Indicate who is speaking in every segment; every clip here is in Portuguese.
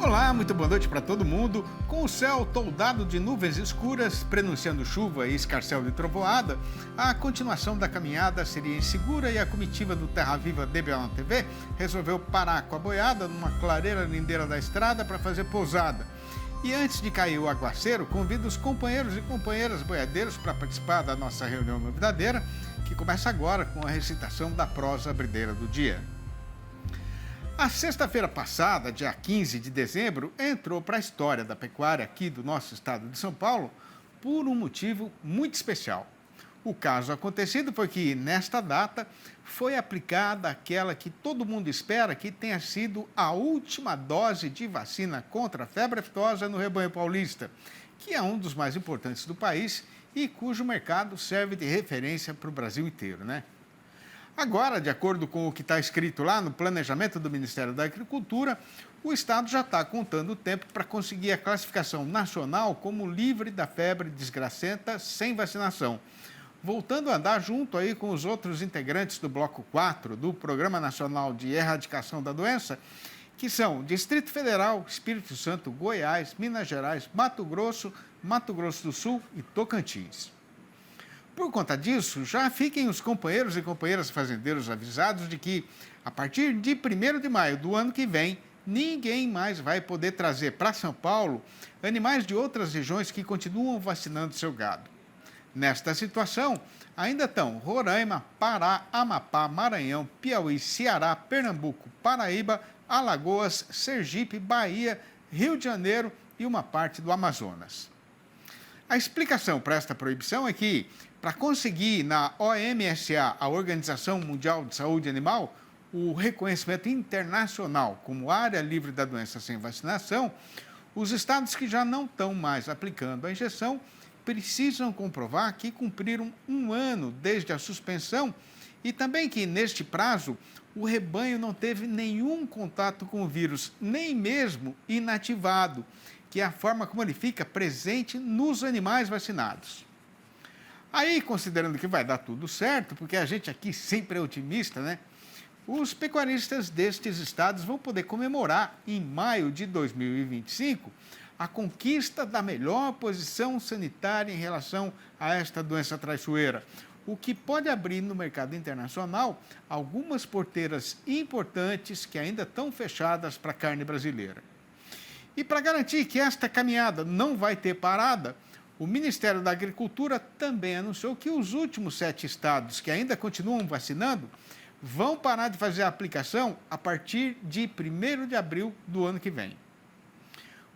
Speaker 1: Olá, muito boa noite para todo mundo. Com o céu toldado de nuvens escuras, prenunciando chuva e escarcéu de trovoada, a continuação da caminhada seria insegura e a comitiva do Terra Viva DBO TV resolveu parar com a boiada numa clareira lindeira da estrada para fazer pousada. E antes de cair o aguaceiro, convido os companheiros e companheiras boiadeiros para participar da nossa reunião novidadeira, que começa agora com a recitação da prosa abrideira do dia. A sexta-feira passada, dia 15 de dezembro, entrou para a história da pecuária aqui do nosso estado de São Paulo por um motivo muito especial. O caso acontecido foi que, nesta data, foi aplicada aquela que todo mundo espera que tenha sido a última dose de vacina contra a febre aftosa no rebanho paulista, que é um dos mais importantes do país e cujo mercado serve de referência para o Brasil inteiro, né? Agora, de acordo com o que está escrito lá no planejamento do Ministério da Agricultura, o Estado já está contando o tempo para conseguir a classificação nacional como livre da febre desgracenta sem vacinação, voltando a andar junto aí com os outros integrantes do Bloco 4 do Programa Nacional de Erradicação da Doença, que são Distrito Federal, Espírito Santo, Goiás, Minas Gerais, Mato Grosso do Sul e Tocantins. Por conta disso, já fiquem os companheiros e companheiras fazendeiros avisados de que, a partir de 1º de maio do ano que vem, ninguém mais vai poder trazer para São Paulo animais de outras regiões que continuam vacinando seu gado. Nesta situação, ainda estão Roraima, Pará, Amapá, Maranhão, Piauí, Ceará, Pernambuco, Paraíba, Alagoas, Sergipe, Bahia, Rio de Janeiro e uma parte do Amazonas. A explicação para esta proibição é que, para conseguir na OMSA, a Organização Mundial de Saúde Animal, o reconhecimento internacional como área livre da doença sem vacinação, os estados que já não estão mais aplicando a injeção precisam comprovar que cumpriram um ano desde a suspensão e também que, neste prazo, o rebanho não teve nenhum contato com o vírus, nem mesmo inativado, que é a forma como ele fica presente nos animais vacinados. Aí, considerando que vai dar tudo certo, porque a gente aqui sempre é otimista, né? Os pecuaristas destes estados vão poder comemorar, em maio de 2025, a conquista da melhor posição sanitária em relação a esta doença traiçoeira, o que pode abrir no mercado internacional algumas porteiras importantes que ainda estão fechadas para a carne brasileira. E para garantir que esta caminhada não vai ter parada, o Ministério da Agricultura também anunciou que os últimos 7 estados que ainda continuam vacinando vão parar de fazer a aplicação a partir de 1º de abril do ano que vem.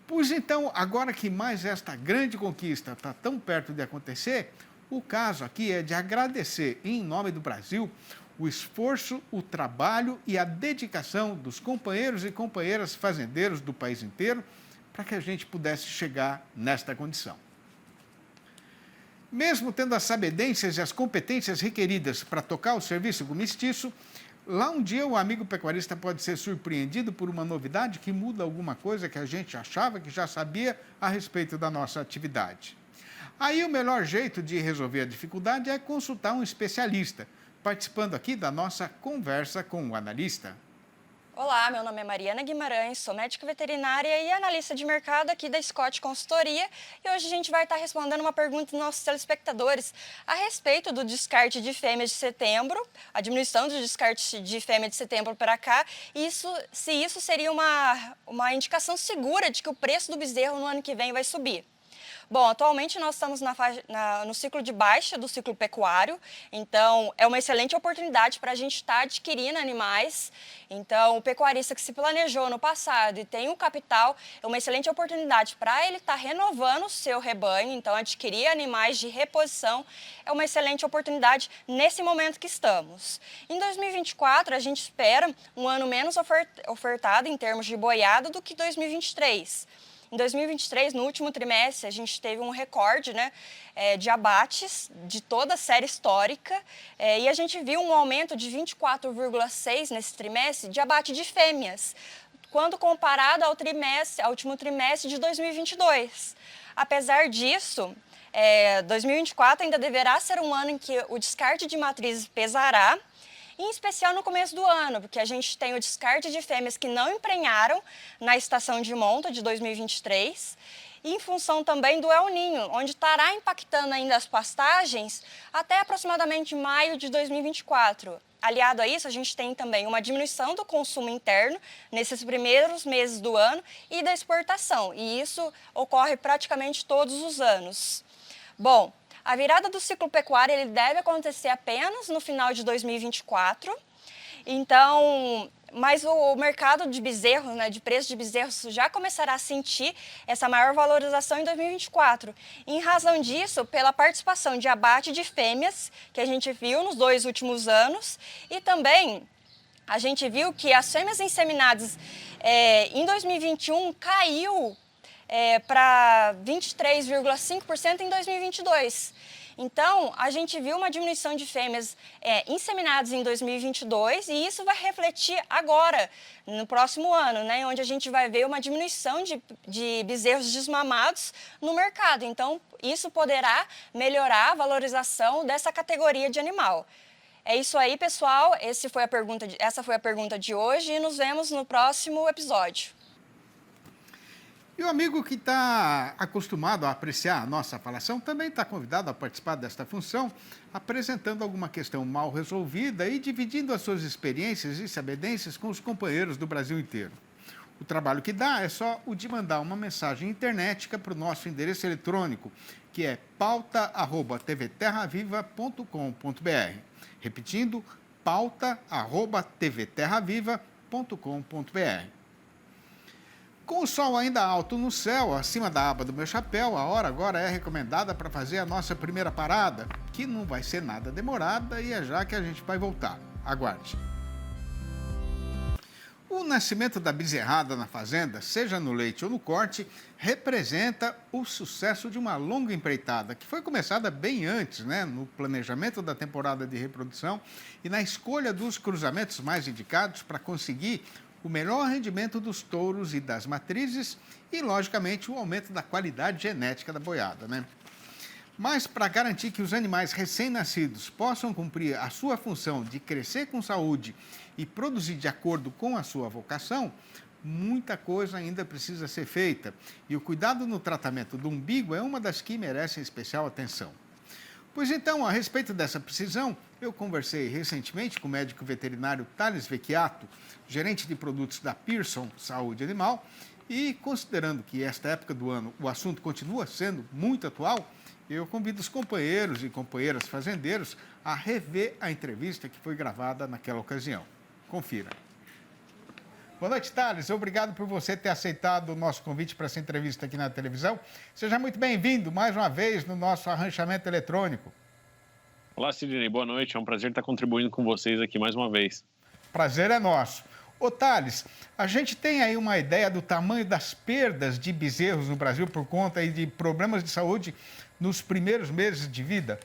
Speaker 1: Pois então, agora que mais esta grande conquista está tão perto de acontecer, o caso aqui é de agradecer, em nome do Brasil, o esforço, o trabalho e a dedicação dos companheiros e companheiras fazendeiros do país inteiro para que a gente pudesse chegar nesta condição. Mesmo tendo as sabedências e as competências requeridas para tocar o serviço com mestiço, lá um dia o amigo pecuarista pode ser surpreendido por uma novidade que muda alguma coisa que a gente achava que já sabia a respeito da nossa atividade. Aí o melhor jeito de resolver a dificuldade é consultar um especialista, participando aqui da nossa conversa com o analista.
Speaker 2: Olá, meu nome é Mariana Guimarães, sou médica veterinária e analista de mercado aqui da Scott Consultoria e hoje a gente vai estar respondendo uma pergunta dos nossos telespectadores a respeito do descarte de fêmeas de setembro, a diminuição do descarte de fêmea de setembro para cá, e se isso seria uma indicação segura de que o preço do bezerro no ano que vem vai subir. Bom, atualmente nós estamos no ciclo de baixa do ciclo pecuário, então é uma excelente oportunidade para a gente estar adquirindo animais. Então, o pecuarista que se planejou no passado e tem o capital, é uma excelente oportunidade para ele estar renovando o seu rebanho, então adquirir animais de reposição é uma excelente oportunidade nesse momento que estamos. Em 2024, a gente espera um ano menos ofertado em termos de boiada do que 2023. Em 2023, no último trimestre, a gente teve um recorde, né, de abates de toda a série histórica e a gente viu um aumento de 24,6% nesse trimestre de abate de fêmeas, quando comparado ao último trimestre de 2022. Apesar disso, 2024 ainda deverá ser um ano em que o descarte de matrizes pesará em especial no começo do ano, porque a gente tem o descarte de fêmeas que não emprenharam na estação de monta de 2023, e em função também do El Niño, onde estará impactando ainda as pastagens até aproximadamente maio de 2024. Aliado a isso, a gente tem também uma diminuição do consumo interno nesses primeiros meses do ano e da exportação, e isso ocorre praticamente todos os anos. Bom, a virada do ciclo pecuário ele deve acontecer apenas no final de 2024, então, mas o mercado de bezerros, né, de preço de bezerros, já começará a sentir essa maior valorização em 2024. Em razão disso, pela participação de abate de fêmeas, que a gente viu nos 2 últimos anos, e também a gente viu que as fêmeas inseminadas em 2021 caiu para 23,5% em 2022. Então, a gente viu uma diminuição de fêmeas inseminadas em 2022 e isso vai refletir agora, no próximo ano, né, onde a gente vai ver uma diminuição de bezerros desmamados no mercado. Então, isso poderá melhorar a valorização dessa categoria de animal. É isso aí, pessoal. Essa foi a pergunta de hoje e nos vemos no próximo episódio.
Speaker 1: E o amigo que está acostumado a apreciar a nossa falação também está convidado a participar desta função, apresentando alguma questão mal resolvida e dividindo as suas experiências e sabedências com os companheiros do Brasil inteiro. O trabalho que dá é só o de mandar uma mensagem internética para o nosso endereço eletrônico, que é pauta@tvterraviva.com.br. Repetindo, pauta@tvterraviva.com.br. Com o sol ainda alto no céu, acima da aba do meu chapéu, a hora agora é recomendada para fazer a nossa primeira parada, que não vai ser nada demorada e é já que a gente vai voltar. Aguarde. O nascimento da bezerrada na fazenda, seja no leite ou no corte, representa o sucesso de uma longa empreitada, que foi começada bem antes, no planejamento da temporada de reprodução e na escolha dos cruzamentos mais indicados para conseguir o melhor rendimento dos touros e das matrizes e, logicamente, o aumento da qualidade genética da boiada, Mas, para garantir que os animais recém-nascidos possam cumprir a sua função de crescer com saúde e produzir de acordo com a sua vocação, muita coisa ainda precisa ser feita e o cuidado no tratamento do umbigo é uma das que merecem especial atenção. Pois então, a respeito dessa precisão, eu conversei recentemente com o médico veterinário Thales Vecchiato, gerente de produtos da Pearson Saúde Animal, e considerando que esta época do ano o assunto continua sendo muito atual, eu convido os companheiros e companheiras fazendeiros a rever a entrevista que foi gravada naquela ocasião. Confira. Boa noite, Thales. Obrigado por você ter aceitado o nosso convite para essa entrevista aqui na televisão. Seja muito bem-vindo mais uma vez no nosso arranchamento eletrônico.
Speaker 3: Olá, Sidney. Boa noite. É um prazer estar contribuindo com vocês aqui mais uma vez.
Speaker 1: Prazer é nosso. Ô, Thales, a gente tem aí uma ideia do tamanho das perdas de bezerros no Brasil por conta aí de problemas de saúde nos primeiros meses de vida?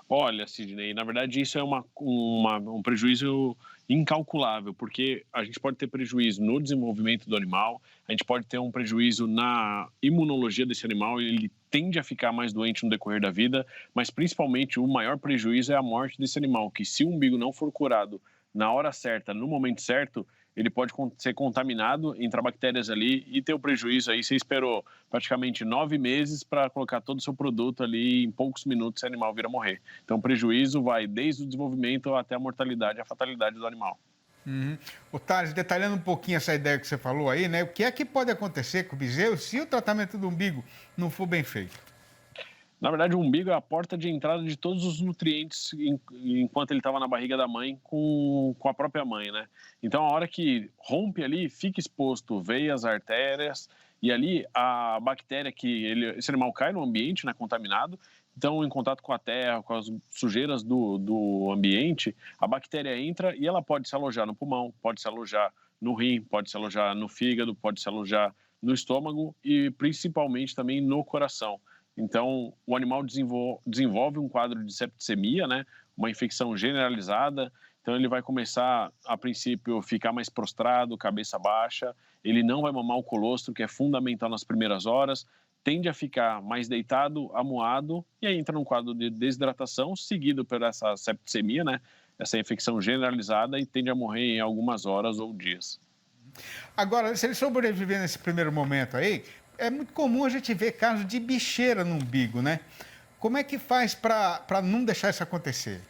Speaker 3: Olha, Sidney, na verdade isso é um prejuízo incalculável, porque a gente pode ter prejuízo no desenvolvimento do animal, a gente pode ter um prejuízo na imunologia desse animal, ele tende a ficar mais doente no decorrer da vida, mas principalmente o maior prejuízo é a morte desse animal, que se o umbigo não for curado na hora certa, no momento certo, ele pode ser contaminado, entrar bactérias ali e ter o prejuízo aí. Você esperou praticamente 9 meses para colocar todo o seu produto ali, em poucos minutos esse animal vira morrer. Então o prejuízo vai desde o desenvolvimento até a mortalidade, a fatalidade do animal.
Speaker 1: Ô, Thales, detalhando um pouquinho essa ideia que você falou aí, o que é que pode acontecer com o bezerro se o tratamento do umbigo não for bem feito?
Speaker 3: Na verdade, o umbigo é a porta de entrada de todos os nutrientes enquanto ele estava na barriga da mãe com a própria mãe, Então, a hora que rompe ali, fica exposto veias, artérias, e ali a bactéria esse animal cai no ambiente, contaminado, então, em contato com a terra, com as sujeiras do ambiente, a bactéria entra e ela pode se alojar no pulmão, pode se alojar no rim, pode se alojar no fígado, pode se alojar no estômago e principalmente também no coração. Então, o animal desenvolve um quadro de septicemia, uma infecção generalizada. Então, ele vai começar, a princípio, ficar mais prostrado, cabeça baixa. Ele não vai mamar o colostro, que é fundamental nas primeiras horas. Tende a ficar mais deitado, amuado, e aí entra num quadro de desidratação, seguido por essa septicemia, essa infecção generalizada e tende a morrer em algumas horas ou dias.
Speaker 1: Agora, se ele sobreviver nesse primeiro momento aí, é muito comum a gente ver casos de bicheira no umbigo, né? Como é que faz para não deixar isso acontecer?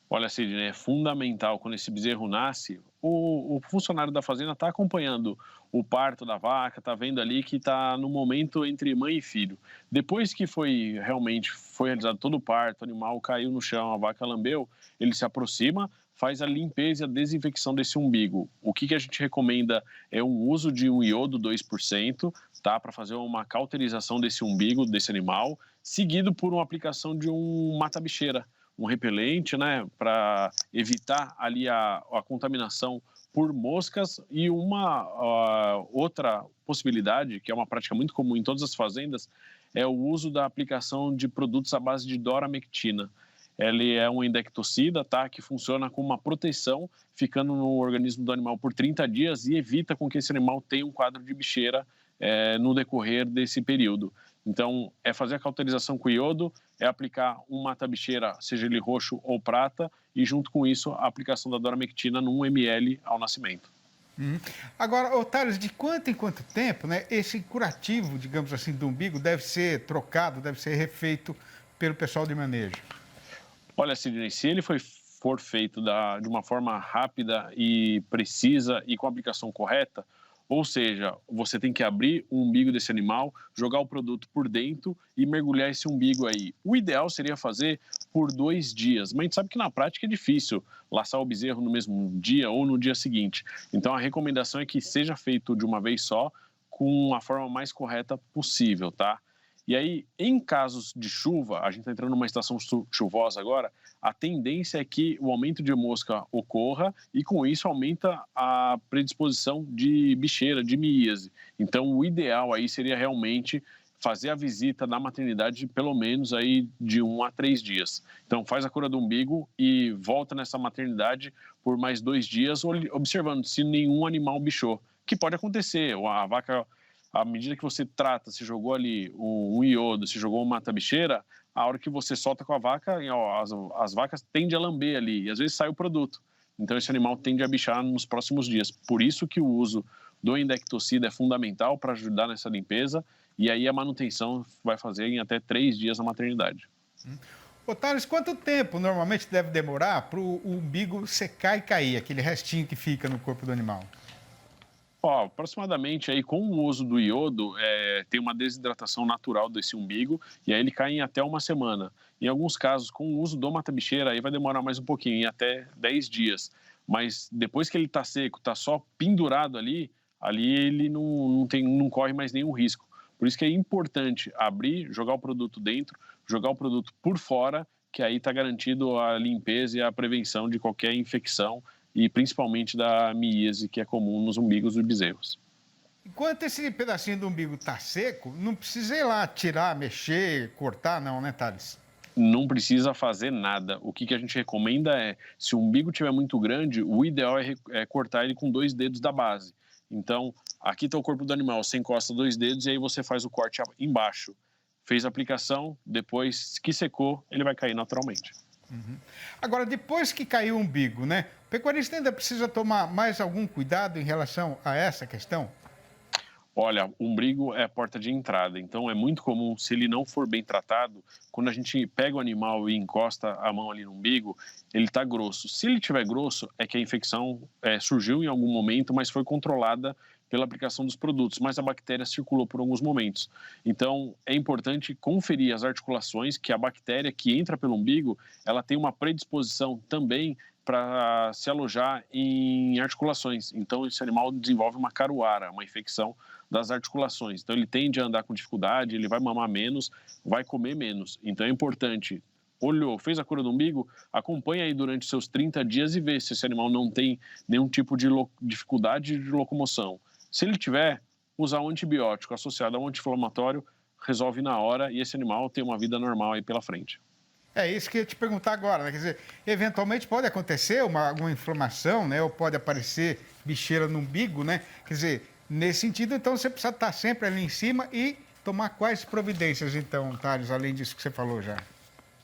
Speaker 3: Olha, Sidney, é fundamental quando esse bezerro nasce, o funcionário da fazenda está acompanhando o parto da vaca, está vendo ali que está no momento entre mãe e filho. Depois que foi realizado todo o parto, o animal caiu no chão, a vaca lambeu, ele se aproxima, faz a limpeza e a desinfecção desse umbigo. O que a gente recomenda é o uso de um iodo 2%, tá, para fazer uma cauterização desse umbigo, desse animal, seguido por uma aplicação de um mata-bicheira, um repelente, né, para evitar ali a contaminação por moscas. E uma outra possibilidade, que é uma prática muito comum em todas as fazendas, é o uso da aplicação de produtos à base de doramectina. Ele é um indectocida, tá, que funciona como uma proteção, ficando no organismo do animal por 30 dias e evita com que esse animal tenha um quadro de bicheira no decorrer desse período. Então, é fazer a cauterização com iodo, é aplicar um mata-bicheira, seja ele roxo ou prata, e junto com isso, a aplicação da doramectina no 1 ml ao nascimento.
Speaker 1: Agora, Thales, de quanto em quanto tempo, né, esse curativo, digamos assim, do umbigo deve ser trocado, deve ser refeito pelo pessoal de manejo?
Speaker 3: Olha, Sidney, se ele for feito de uma forma rápida e precisa e com a aplicação correta, ou seja, você tem que abrir o umbigo desse animal, jogar o produto por dentro e mergulhar esse umbigo aí. O ideal seria fazer por 2 dias, mas a gente sabe que na prática é difícil laçar o bezerro no mesmo dia ou no dia seguinte. Então a recomendação é que seja feito de uma vez só, com a forma mais correta possível, tá? E aí, em casos de chuva, a gente está entrando numa estação chuvosa agora, a tendência é que o aumento de mosca ocorra e, com isso, aumenta a predisposição de bicheira, de miíase. Então, o ideal aí seria realmente fazer a visita na maternidade pelo menos aí de 1 a 3 dias. Então, faz a cura do umbigo e volta nessa maternidade por mais 2 dias, observando se nenhum animal bichou, que pode acontecer. A vaca, à medida que você trata, se jogou ali um iodo, se jogou uma mata-bicheira, a hora que você solta com a vaca, as vacas tendem a lamber ali e às vezes sai o produto. Então esse animal tende a bichar nos próximos dias. Por isso que o uso do indectocida é fundamental para ajudar nessa limpeza, e aí a manutenção vai fazer em até 3 dias na maternidade.
Speaker 1: Thales, quanto tempo normalmente deve demorar para o umbigo secar e cair, aquele restinho que fica no corpo do animal?
Speaker 3: Aproximadamente aí, com o uso do iodo, tem uma desidratação natural desse umbigo e aí ele cai em até 1 semana. Em alguns casos, com o uso do mata-bicheira, aí vai demorar mais um pouquinho, em até 10 dias. Mas depois que ele está seco, está só pendurado ali ele não corre mais nenhum risco. Por isso que é importante abrir, jogar o produto dentro, jogar o produto por fora, que aí está garantido a limpeza e a prevenção de qualquer infecção, e principalmente da miíase, que é comum nos umbigos dos bezerros.
Speaker 1: Enquanto esse pedacinho do umbigo está seco, não precisa ir lá tirar, mexer, cortar, não, né, Thales?
Speaker 3: Não precisa fazer nada. O que a gente recomenda é, se o umbigo estiver muito grande, o ideal é cortar ele com 2 dedos da base. Então, aqui está o corpo do animal, você encosta 2 dedos e aí você faz o corte embaixo. Fez a aplicação, depois que secou, ele vai cair naturalmente.
Speaker 1: Agora, depois que caiu o umbigo, né? O pecuarista ainda precisa tomar mais algum cuidado em relação a essa questão?
Speaker 3: Olha, o umbigo é a porta de entrada, então é muito comum, se ele não for bem tratado, quando a gente pega o animal e encosta a mão ali no umbigo, ele está grosso. Se ele estiver grosso, é que a infecção surgiu em algum momento, mas foi controlada pela aplicação dos produtos, mas a bactéria circulou por alguns momentos. Então, é importante conferir as articulações, que a bactéria que entra pelo umbigo, ela tem uma predisposição também para se alojar em articulações. Então, esse animal desenvolve uma caruara, uma infecção das articulações. Então, ele tende a andar com dificuldade, ele vai mamar menos, vai comer menos. Então, é importante, olhou, fez a cura do umbigo, acompanha aí durante os seus 30 dias e vê se esse animal não tem nenhum tipo de dificuldade de locomoção. Se ele tiver, usar um antibiótico associado a um anti-inflamatório, resolve na hora e esse animal tem uma vida normal aí pela frente.
Speaker 1: É isso que eu ia te perguntar agora, né? Quer dizer, eventualmente pode acontecer alguma inflamação, né? Ou pode aparecer bicheira no umbigo, né? Quer dizer, nesse sentido, então, você precisa estar sempre ali em cima e tomar quais providências, então, Thales, além disso que você falou já?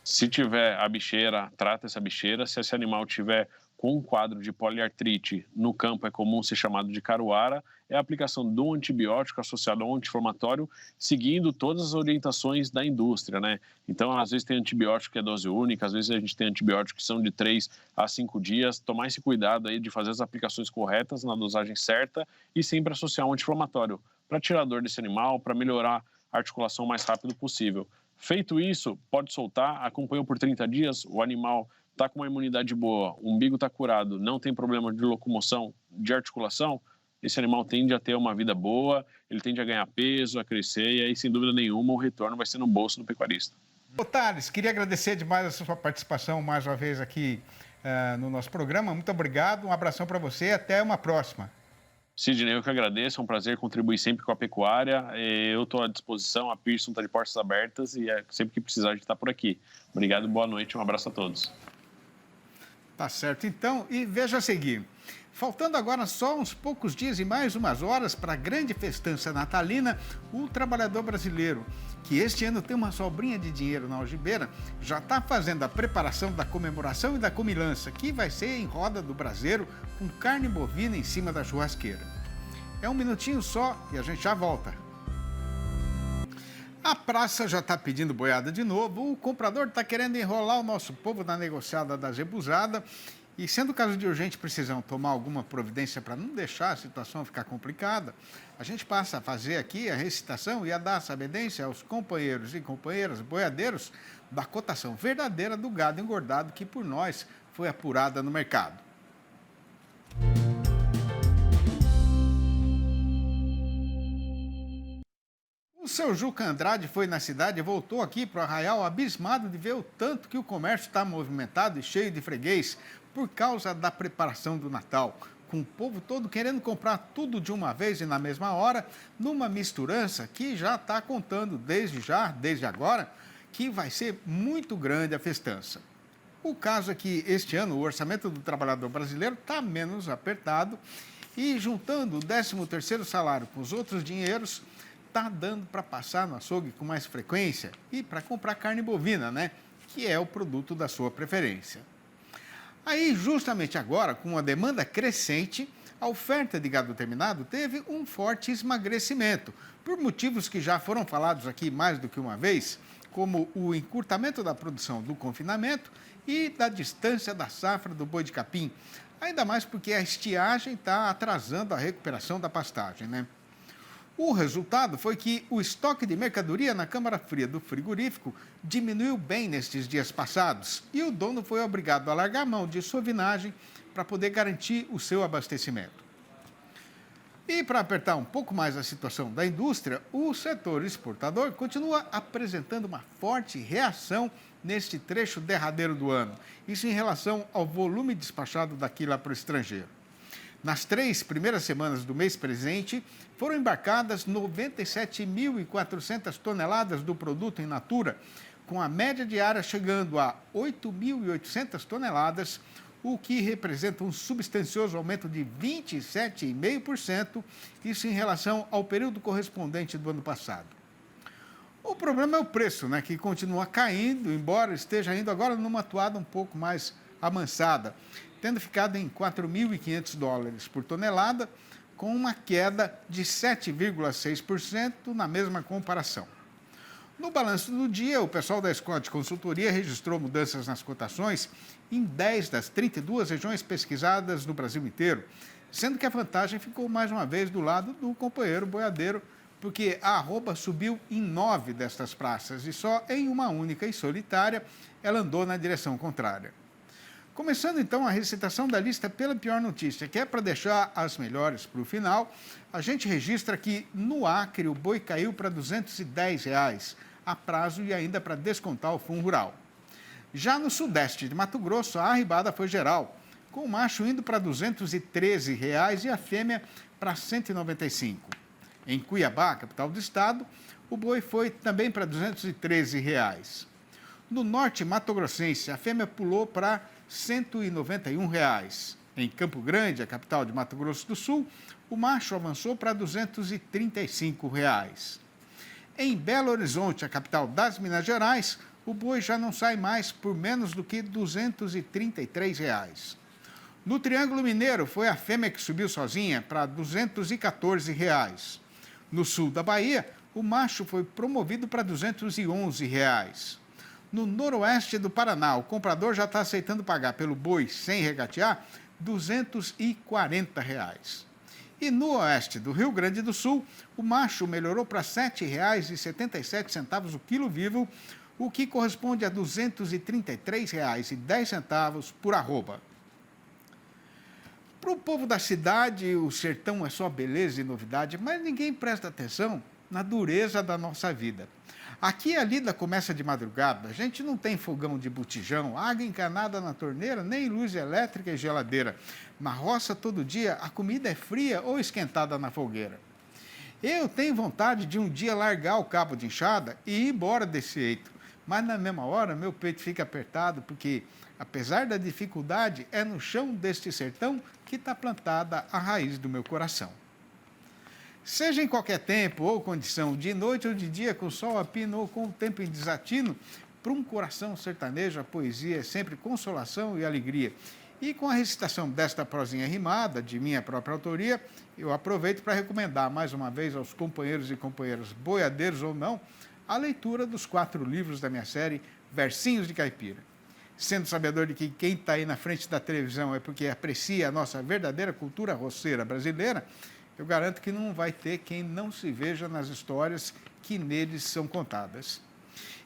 Speaker 3: Se tiver a bicheira, trata essa bicheira. Se esse animal tiver com um quadro de poliartrite, no campo é comum ser chamado de caruara, é a aplicação do antibiótico associado ao anti-inflamatório, seguindo todas as orientações da indústria, né? Então, às vezes tem antibiótico que é dose única, às vezes a gente tem antibióticos que são de 3 a 5 dias. Tomar esse cuidado aí de fazer as aplicações corretas, na dosagem certa e sempre associar um anti-inflamatório para tirar a dor desse animal, para melhorar a articulação o mais rápido possível. Feito isso, pode soltar, acompanhou por 30 dias, o animal está com uma imunidade boa, o umbigo está curado, não tem problema de locomoção, de articulação, esse animal tende a ter uma vida boa, ele tende a ganhar peso, a crescer, e aí, sem dúvida nenhuma, o retorno vai ser no bolso do pecuarista.
Speaker 1: Ô, Thales, queria agradecer demais a sua participação mais uma vez aqui no nosso programa. Muito obrigado, um abração para você e até uma próxima.
Speaker 3: Sidney, eu que agradeço, é um prazer contribuir sempre com a pecuária. Eu estou à disposição, a Pearson está de portas abertas e sempre que precisar a gente está por aqui. Obrigado, boa noite, um abraço a todos.
Speaker 1: Tá certo, então, e veja a seguir. Faltando agora só uns poucos dias e mais umas horas para a grande festança natalina, o trabalhador brasileiro, que este ano tem uma sobrinha de dinheiro na algibeira, já está fazendo a preparação da comemoração e da comilança, que vai ser em roda do braseiro, com carne bovina em cima da churrasqueira. É um minutinho só e a gente já volta. A praça já está pedindo boiada de novo, o comprador está querendo enrolar o nosso povo na negociada da zebuzada e, sendo caso de urgente precisão tomar alguma providência para não deixar a situação ficar complicada, a gente passa a fazer aqui a recitação e a dar a sabedência aos companheiros e companheiras boiadeiros da cotação verdadeira do gado engordado que por nós foi apurada no mercado. O seu Juca Andrade foi na cidade e voltou aqui para o Arraial abismado de ver o tanto que o comércio está movimentado e cheio de freguês por causa da preparação do Natal, com o povo todo querendo comprar tudo de uma vez e na mesma hora, numa misturança que já está contando desde agora, que vai ser muito grande a festança. O caso é que este ano o orçamento do trabalhador brasileiro está menos apertado e, juntando o 13º salário com os outros dinheiros, está dando para passar no açougue com mais frequência e para comprar carne bovina, né? Que é o produto da sua preferência. Aí, justamente agora, com a demanda crescente, a oferta de gado terminado teve um forte esmagrecimento, por motivos que já foram falados aqui mais do que uma vez, como o encurtamento da produção do confinamento e da distância da safra do boi de capim, ainda mais porque a estiagem está atrasando a recuperação da pastagem, né? O resultado foi que o estoque de mercadoria na câmara fria do frigorífico diminuiu bem nestes dias passados e o dono foi obrigado a largar mão de sovinagem para poder garantir o seu abastecimento. E para apertar um pouco mais a situação da indústria, o setor exportador continua apresentando uma forte reação neste trecho derradeiro do ano, isso em relação ao volume despachado daqui lá para o estrangeiro. Nas 3 primeiras semanas do mês presente, foram embarcadas 97.400 toneladas do produto in natura, com a média diária chegando a 8.800 toneladas, o que representa um substancioso aumento de 27,5%, isso em relação ao período correspondente do ano passado. O problema é o preço, né, que continua caindo, embora esteja indo agora numa toada um pouco mais amansada, tendo ficado em $4.500 por tonelada, com uma queda de 7,6% na mesma comparação. No balanço do dia, o pessoal da Scott Consultoria registrou mudanças nas cotações em 10 das 32 regiões pesquisadas no Brasil inteiro, sendo que a vantagem ficou mais uma vez do lado do companheiro boiadeiro, porque a arroba subiu em 9 destas praças e só em uma única e solitária ela andou na direção contrária. Começando então a recitação da lista pela pior notícia, que é para deixar as melhores para o final, a gente registra que no Acre o boi caiu para R$ 210 a prazo e ainda para descontar o fundo rural. Já no sudeste de Mato Grosso, a arribada foi geral, com o macho indo para R$ 213 e a fêmea para R$ 195. Em Cuiabá, capital do estado, o boi foi também para R$ 213. No norte mato-grossense, a fêmea pulou para R$ 191. Em Campo Grande, a capital de Mato Grosso do Sul, o macho avançou para R$ 235. Em Belo Horizonte, a capital das Minas Gerais, o boi já não sai mais por menos do que R$ 233. Reais. No Triângulo Mineiro, foi a fêmea que subiu sozinha para R$ 214. Reais. No sul da Bahia, o macho foi promovido para R$ 211. Reais. No noroeste do Paraná, o comprador já está aceitando pagar pelo boi sem regatear R$ 240. Reais. E no oeste do Rio Grande do Sul, o macho melhorou para R$ 7,77 o quilo vivo, o que corresponde a R$ 233,10 por arroba. Para o povo da cidade, o sertão é só beleza e novidade, mas ninguém presta atenção na dureza da nossa vida. Aqui a lida começa de madrugada, a gente não tem fogão de botijão, água encanada na torneira, nem luz elétrica e geladeira. Na roça, todo dia, a comida é fria ou esquentada na fogueira. Eu tenho vontade de um dia largar o cabo de enxada e ir embora desse eito, mas na mesma hora meu peito fica apertado porque, apesar da dificuldade, é no chão deste sertão que está plantada a raiz do meu coração. Seja em qualquer tempo ou condição, de noite ou de dia, com sol a pino ou com o tempo em desatino, para um coração sertanejo a poesia é sempre consolação e alegria. E com a recitação desta prosinha rimada, de minha própria autoria, eu aproveito para recomendar mais uma vez aos companheiros e companheiras, boiadeiros ou não, a leitura dos 4 livros da minha série Versinhos de Caipira. Sendo sabedor de que quem está aí na frente da televisão é porque aprecia a nossa verdadeira cultura roceira brasileira, eu garanto que não vai ter quem não se veja nas histórias que neles são contadas.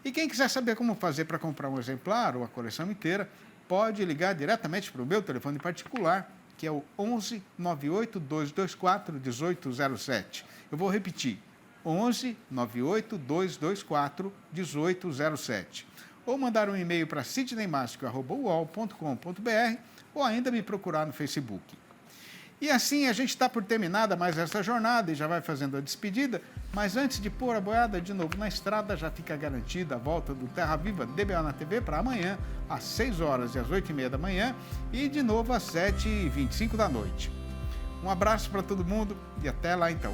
Speaker 1: E quem quiser saber como fazer para comprar um exemplar ou a coleção inteira, pode ligar diretamente para o meu telefone particular, que é o 11 98 224 1807. Eu vou repetir, 11 98 224 1807. Ou mandar um e-mail para sidneymasco@uol.com.br ou ainda me procurar no Facebook. E assim a gente está por terminada mais essa jornada e já vai fazendo a despedida, mas antes de pôr a boiada de novo na estrada, já fica garantida a volta do Terra Viva DBO na TV para amanhã, às 6 horas e às 8h30 da manhã e de novo às 7h25 da noite. Um abraço para todo mundo e até lá então.